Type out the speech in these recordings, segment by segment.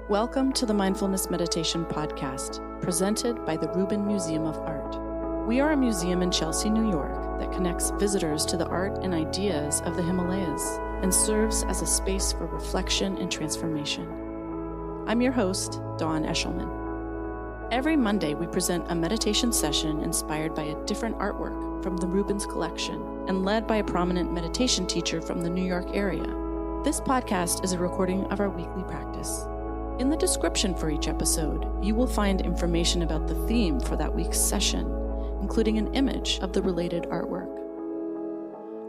Welcome to the Mindfulness Meditation podcast, presented by the Rubin Museum of Art. We are a museum in Chelsea, New York, that connects visitors to the art and ideas of the Himalayas and serves as a space for reflection and transformation. I'm your host, Dawn Eshelman. Every Monday, we present a meditation session inspired by a different artwork from the Rubin's collection and led by a prominent meditation teacher from the New York area. This podcast is a recording of our weekly practice. In the description for each episode, you will find information about the theme for that week's session, including an image of the related artwork.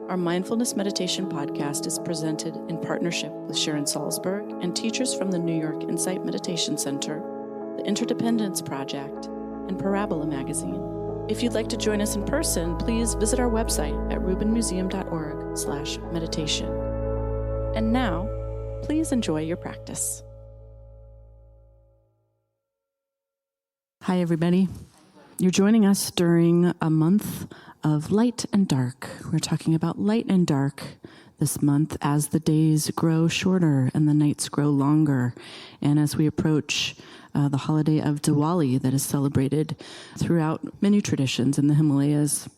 Our Mindfulness Meditation podcast is presented in partnership with Sharon Salzberg and teachers from the New York Insight Meditation Center, the Interdependence Project, and Parabola Magazine. If you'd like to join us in person, please visit our website at rubinmuseum.org/meditation. And now, please enjoy your practice. Hi, everybody. You're joining us during a month of light and dark. We're talking about light and dark this month as the days grow shorter and the nights grow longer, and as we approach the holiday of Diwali that is celebrated throughout many traditions in the Himalayas.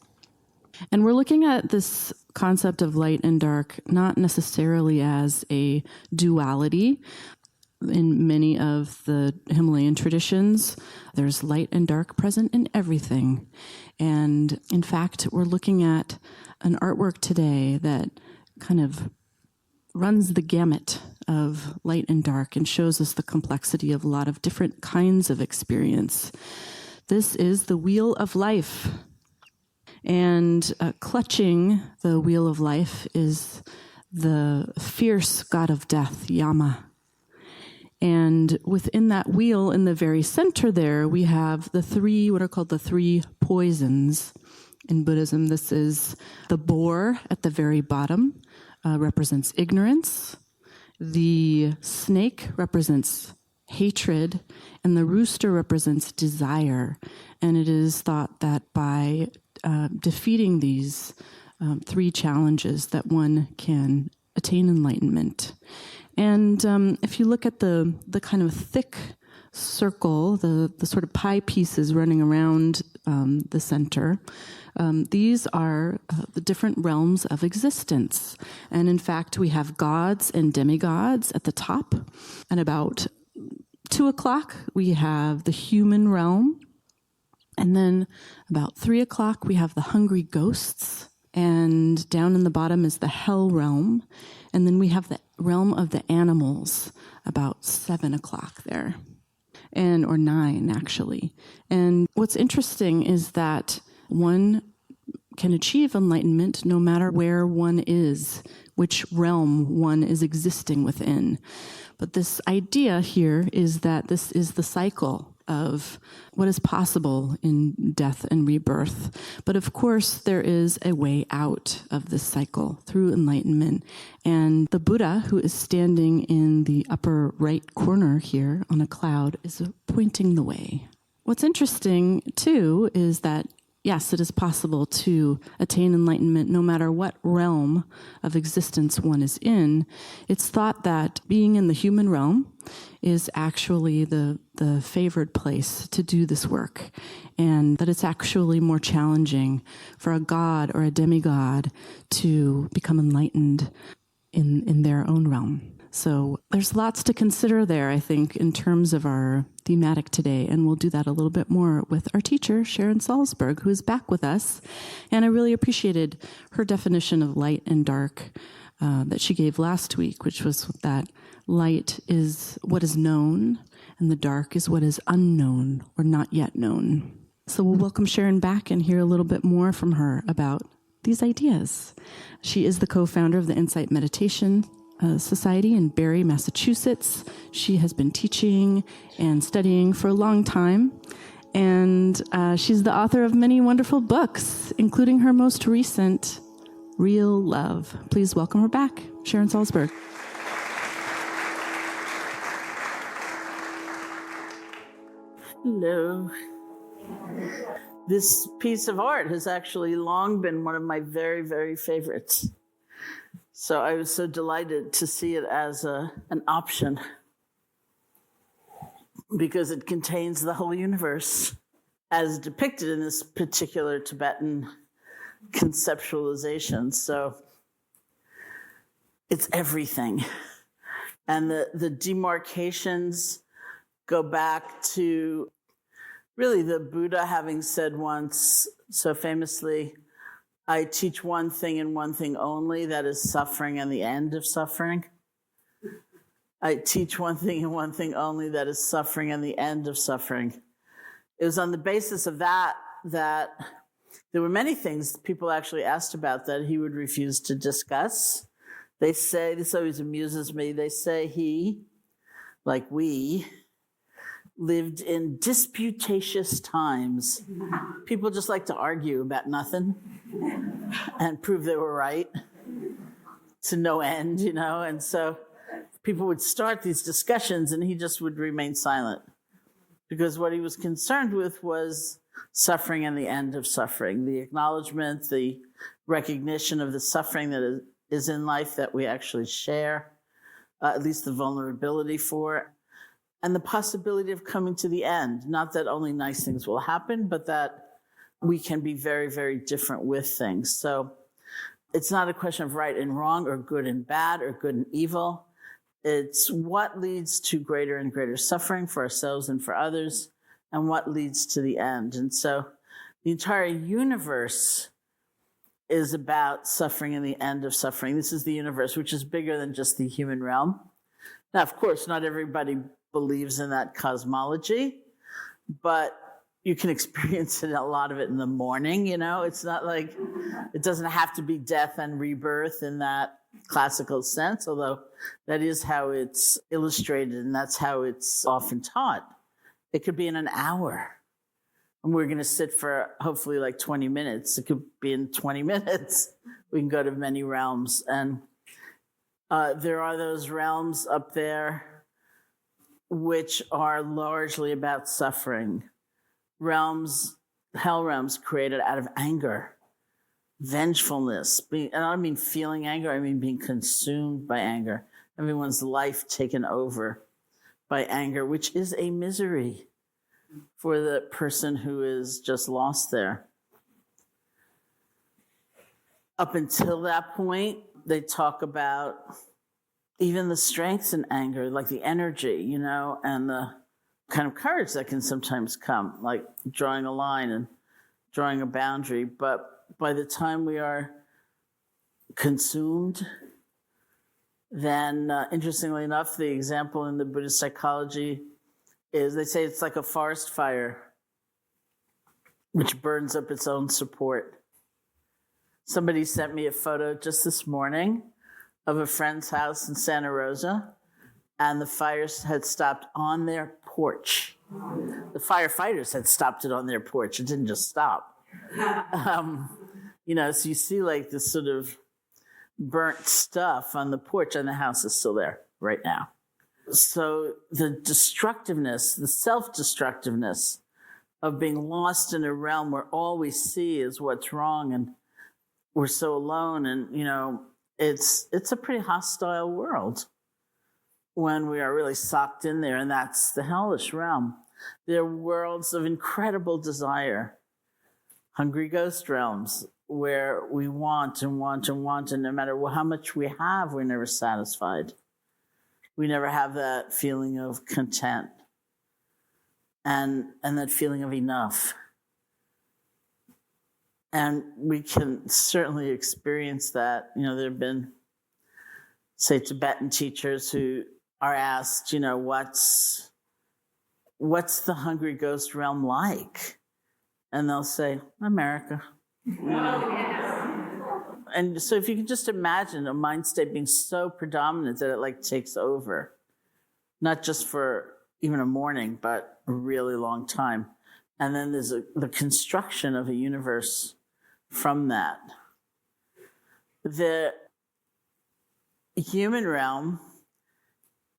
And we're looking at this concept of light and dark not necessarily as a duality. In many of the Himalayan traditions, there's light and dark present in everything. And in fact, we're looking at an artwork today that kind of runs the gamut of light and dark and shows us the complexity of a lot of different kinds of experience. This is the Wheel of Life. And clutching the Wheel of Life is the fierce god of death, Yama. And within that wheel, in the very center there, we have the three, what are called the three poisons. In Buddhism, this is the boar at the very bottom, represents ignorance. The snake represents hatred, and the rooster represents desire. And it is thought that by defeating these three challenges that one can attain enlightenment. And if you look at the kind of thick circle, the sort of pie pieces running around the center, these are the different realms of existence. And in fact, we have gods and demigods at the top. And about 2 o'clock, we have the human realm. And then about 3 o'clock, we have the hungry ghosts. And down in the bottom is the hell realm. And then we have the realm of the animals about 7 o'clock there, or 9 actually. And what's interesting is that one can achieve enlightenment no matter where one is, which realm one is existing within. But this idea here is that this is the cycle of what is possible in death and rebirth. But of course, there is a way out of this cycle through enlightenment. And the Buddha, who is standing in the upper right corner here on a cloud, is pointing the way. What's interesting, too, is that yes, it is possible to attain enlightenment no matter what realm of existence one is in. It's thought that being in the human realm is actually the favored place to do this work, and that it's actually more challenging for a god or a demigod to become enlightened in their own realm. So there's lots to consider there, I think, in terms of our thematic today, and we'll do that a little bit more with our teacher, Sharon Salzberg, who is back with us. And I really appreciated her definition of light and dark that she gave last week, which was that light is what is known, and the dark is what is unknown or not yet known. So we'll welcome Sharon back and hear a little bit more from her about these ideas. She is the co-founder of the Insight Meditation Society in Barre, Massachusetts. She has been teaching and studying for a long time, and she's the author of many wonderful books, including her most recent, Real Love. Please welcome her back, Sharon Salzberg. Hello. This piece of art has actually long been one of my very, very favorites. So I was so delighted to see it as an option. because it contains the whole universe as depicted in this particular Tibetan conceptualization. So it's everything. And the demarcations go back to really the Buddha having said once so famously, I teach one thing and one thing only, that is suffering and the end of suffering. I teach one thing and one thing only, that is suffering and the end of suffering. It was on the basis of that there were many things people actually asked about that he would refuse to discuss. They say, this always amuses me, they say he, like we, lived in disputatious times. People just like to argue about nothing and prove they were right to no end, and so people would start these discussions and he just would remain silent because what he was concerned with was suffering and the end of suffering, the acknowledgement, the recognition of the suffering that is in life that we actually share, at least the vulnerability for, and the possibility of coming to the end. Not that only nice things will happen, but that we can be very, very different with things. So it's not a question of right and wrong or good and bad or good and evil. It's what leads to greater and greater suffering for ourselves and for others, and what leads to the end. And so the entire universe is about suffering and the end of suffering. This is the universe, which is bigger than just the human realm. Now, of course, not everybody believes in that cosmology, but you can experience a lot of it in the morning, It's not like, it doesn't have to be death and rebirth in that classical sense, although that is how it's illustrated and that's how it's often taught. It could be in an hour. And we're going to sit for hopefully like 20 minutes. It could be in 20 minutes. We can go to many realms. And there are those realms up there which are largely about suffering. Hell realms created out of anger, vengefulness. And I don't mean feeling anger, I mean being consumed by anger. Everyone's life taken over by anger, which is a misery for the person who is just lost there. Up until that point, they talk about even the strengths in anger, like the energy, and the kind of courage that can sometimes come, like drawing a line and drawing a boundary. But by the time we are consumed, then interestingly enough, the example in the Buddhist psychology is they say it's like a forest fire which burns up its own support. Somebody sent me a photo just this morning of a friend's house in Santa Rosa, and the fires had stopped on their porch. The firefighters had stopped it on their porch. It didn't just stop. So you see like this sort of burnt stuff on the porch, and the house is still there right now. So the destructiveness, the self-destructiveness of being lost in a realm where all we see is what's wrong and we're so alone, and it's a pretty hostile world when we are really socked in there, and that's the hellish realm. They're worlds of incredible desire, hungry ghost realms, where we want and want and want, and no matter how much we have, we're never satisfied. We never have that feeling of content and that feeling of enough. And we can certainly experience that. There have been, say, Tibetan teachers who are asked, what's the hungry ghost realm like? And they'll say, America. And so if you can just imagine a mind state being so predominant that it takes over, not just for even a morning, but a really long time. And then there's the construction of a universe from that. The human realm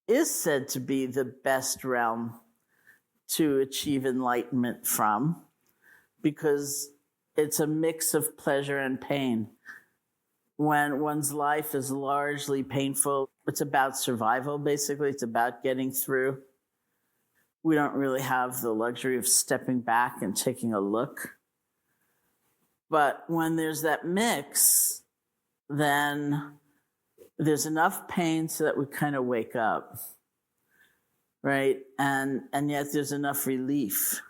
is said to be the best realm to achieve enlightenment from, because it's a mix of pleasure and pain. When one's life is largely painful, it's about survival, basically. It's about getting through. we don't really have the luxury of stepping back and taking a look. But when there's that mix, then there's enough pain so that we kind of wake up, right? And yet there's enough relief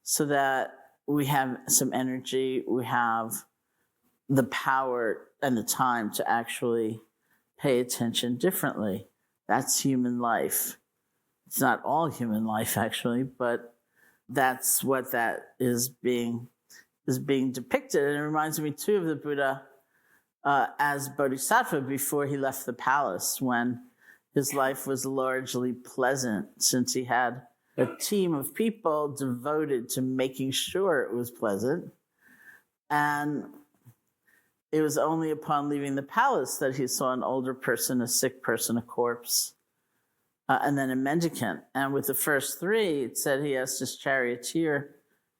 so that we have some energy, we have the power and the time to actually pay attention differently. That's human life. It's not all human life, actually, but that's what that is being depicted. And it reminds me, too, of the Buddha as Bodhisattva before he left the palace, when his life was largely pleasant, since he had a team of people devoted to making sure it was pleasant. And it was only upon leaving the palace that he saw an older person, a sick person, a corpse, and then a mendicant. And with the first three, it said he asked his charioteer,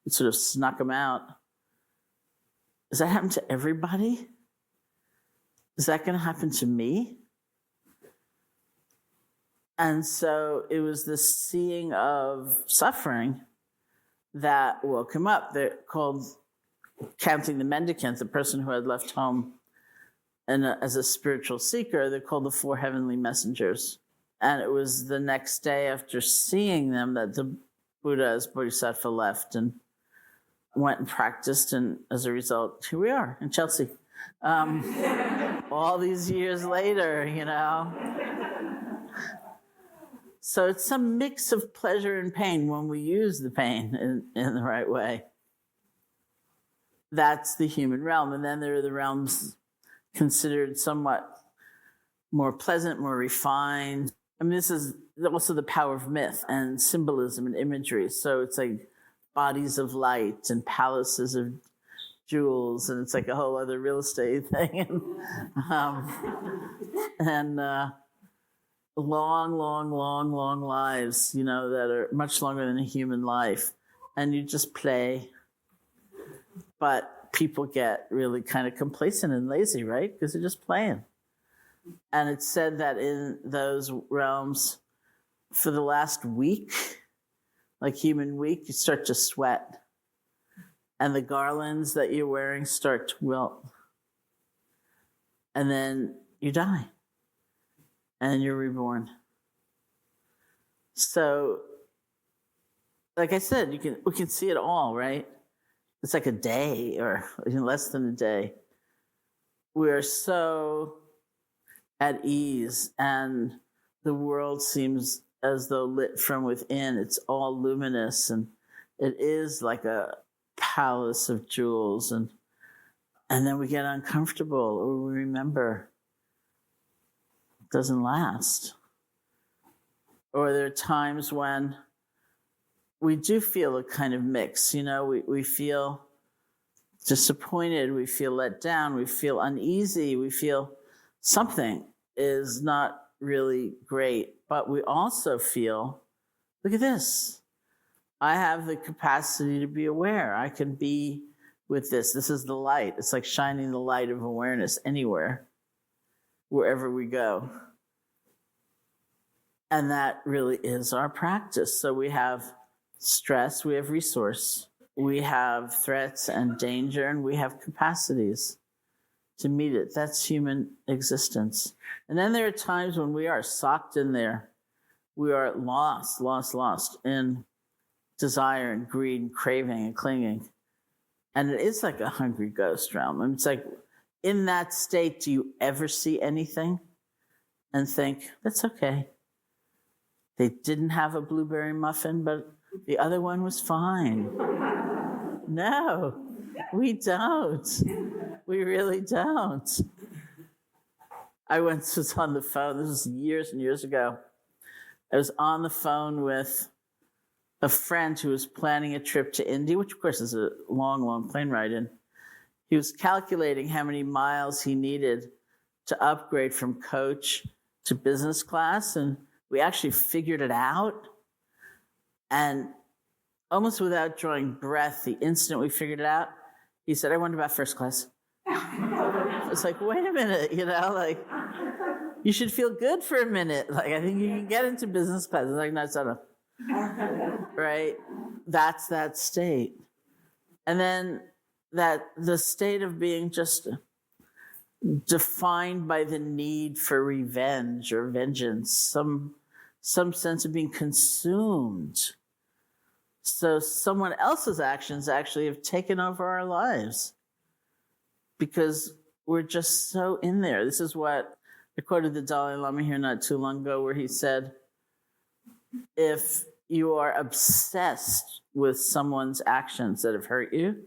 it sort of snuck him out. Does that happen to everybody? Is that going to happen to me? And so it was this seeing of suffering that woke him up. They're called, counting the mendicant, the person who had left home and as a spiritual seeker, they're called the four heavenly messengers. And it was the next day after seeing them that the Buddha as Bodhisattva left and went and practiced. And as a result, here we are in Chelsea. All these years later, you know. So it's some mix of pleasure and pain when we use the pain in the right way. That's the human realm. And then there are the realms considered somewhat more pleasant, more refined. I mean, this is also the power of myth and symbolism and imagery. So it's like bodies of light and palaces of jewels, and it's like a whole other real estate thing. And long lives, you know, that are much longer than a human life. And you just play. But people get really kind of complacent and lazy, right? Because they're just playing. And it's said that in those realms, for the last week, like human week, you start to sweat. And the garlands that you're wearing start to wilt. And then you die. And you're reborn. So, like I said, we can see it all, right? It's like a day or even less than a day. We're so at ease, and the world seems as though lit from within. It's all luminous, and it is like a palace of jewels. And then we get uncomfortable, or we remember it doesn't last. Or there are times when we do feel a kind of mix, you know, we feel disappointed, we feel let down, we feel uneasy, we feel something is not really great, but we also feel, look at this, I have the capacity to be aware, I can be with this is the light, it's like shining the light of awareness anywhere, wherever we go. And that really is our practice. So we have stress, we have resource, we have threats and danger, and we have capacities to meet it. That's human existence. And then there are times when we are socked in there. We are lost in desire and greed and craving and clinging. And it is like a hungry ghost realm. I mean, it's like, in that state, do you ever see anything and think, that's okay? They didn't have a blueberry muffin, but the other one was fine. No, we don't. We really don't. I once was on the phone, this was years and years ago. I was on the phone with a friend who was planning a trip to India, which of course is a long plane ride. And he was calculating how many miles he needed to upgrade from coach to business class. And we actually figured it out. And almost without drawing breath, the instant we figured it out, he said, I wonder about first class. It's like, wait a minute, you know, like, you should feel good for a minute. Like, I think you can get into business class. It's like, no, it's not enough. right? That's that state. And then that the state of being just defined by the need for revenge or vengeance, some sense of being consumed. So someone else's actions actually have taken over our lives because we're just so in there. This is what I quoted the Dalai Lama here not too long ago, where he said, if you are obsessed with someone's actions that have hurt you,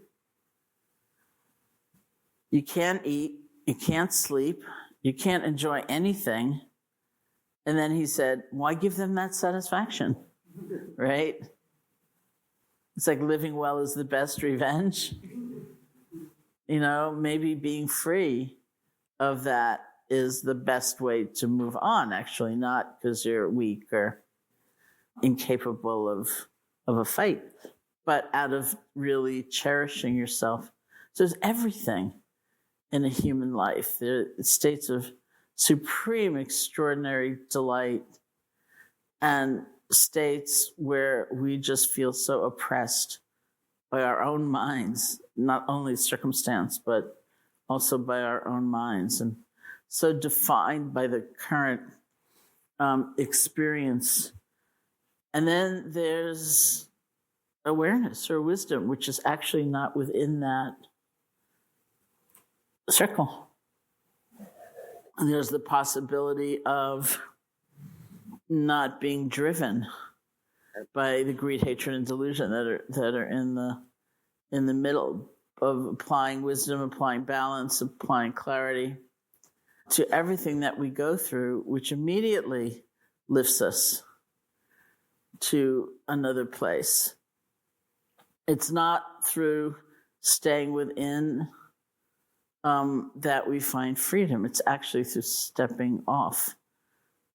you can't eat, you can't sleep, you can't enjoy anything. And then he said, why give them that satisfaction, right? It's like living well is the best revenge. You know, maybe being free of that is the best way to move on, actually, not because you're weak or incapable of a fight, but out of really cherishing yourself. So there's everything in a human life. There are states of supreme, extraordinary delight and states where we just feel so oppressed by our own minds, not only circumstance, but also by our own minds, and so defined by the current experience. And then there's awareness or wisdom, which is actually not within that circle. And there's the possibility of not being driven by the greed, hatred, and delusion that are in the middle of applying wisdom, applying balance, applying clarity to everything that we go through, which immediately lifts us to another place. It's not through staying within that we find freedom. It's actually through stepping off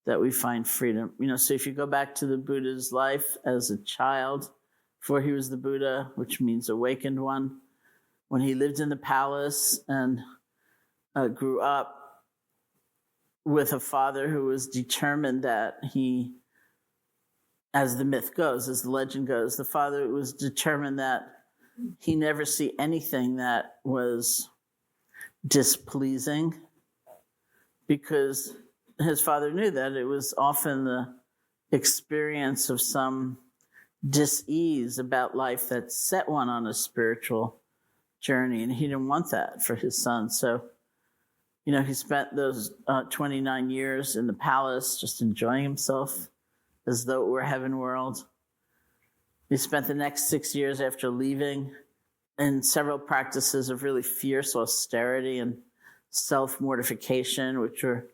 that we find freedom. You know, so if you go back to the Buddha's life as a child, before he was the Buddha, which means awakened one, when he lived in the palace and grew up with a father who was determined that he, as the myth goes, as the legend goes, the father was determined that he never see anything that was displeasing, because his father knew that it was often the experience of some dis-ease about life that set one on a spiritual journey, and he didn't want that for his son. So, you know, he spent those 29 years in the palace just enjoying himself as though it were heaven world. He spent the next 6 years after leaving in several practices of really fierce austerity and self-mortification, which were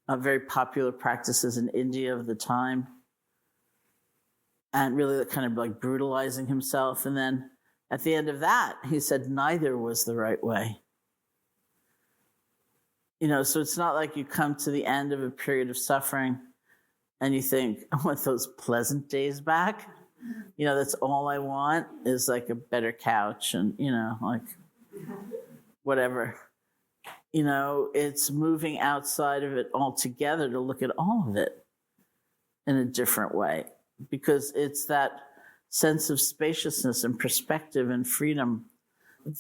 very popular practices in India of the time, and really kind of like brutalizing himself. And then at the end of that, he said neither was the right way. You know, so it's not like you come to the end of a period of suffering and you think, I want those pleasant days back. You know, that's all I want is like a better couch and, you know, like whatever. You know, it's moving outside of it altogether to look at all of it in a different way, because it's that sense of spaciousness and perspective and freedom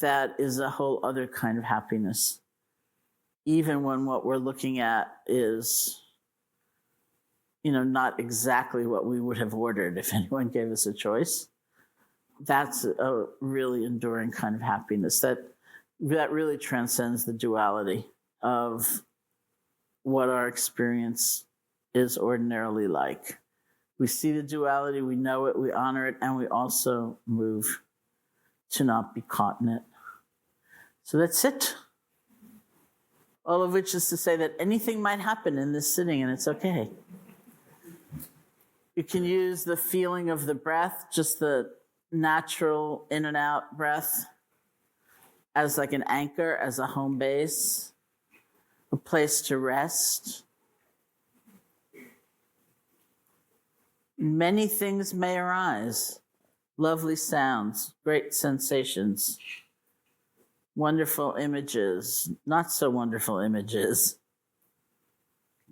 that is a whole other kind of happiness, even when what we're looking at is, you know, not exactly what we would have ordered if anyone gave us a choice. That's a really enduring kind of happiness that really transcends the duality of what our experience is ordinarily like. We see the duality, we know it, we honor it, and we also move to not be caught in it. So that's it. All of which is to say that anything might happen in this sitting, and it's okay. You can use the feeling of the breath, just the natural in and out breath, as like an anchor, as a home base, a place to rest. Many things may arise, lovely sounds, great sensations, wonderful images, not so wonderful images,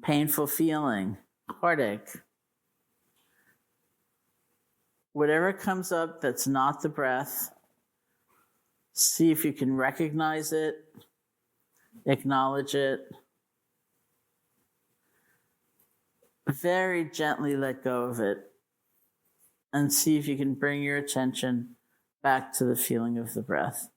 painful feeling, heartache. whatever comes up that's not the breath, see if you can recognize it, acknowledge it, very gently let go of it, and see if you can bring your attention back to the feeling of the breath.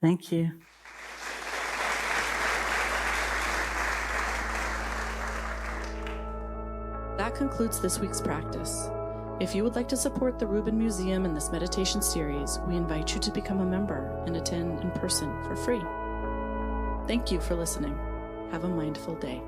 Thank you. That concludes this week's practice. If you would like to support the Rubin Museum and this meditation series, we invite you to become a member and attend in person for free. Thank you for listening. Have a mindful day.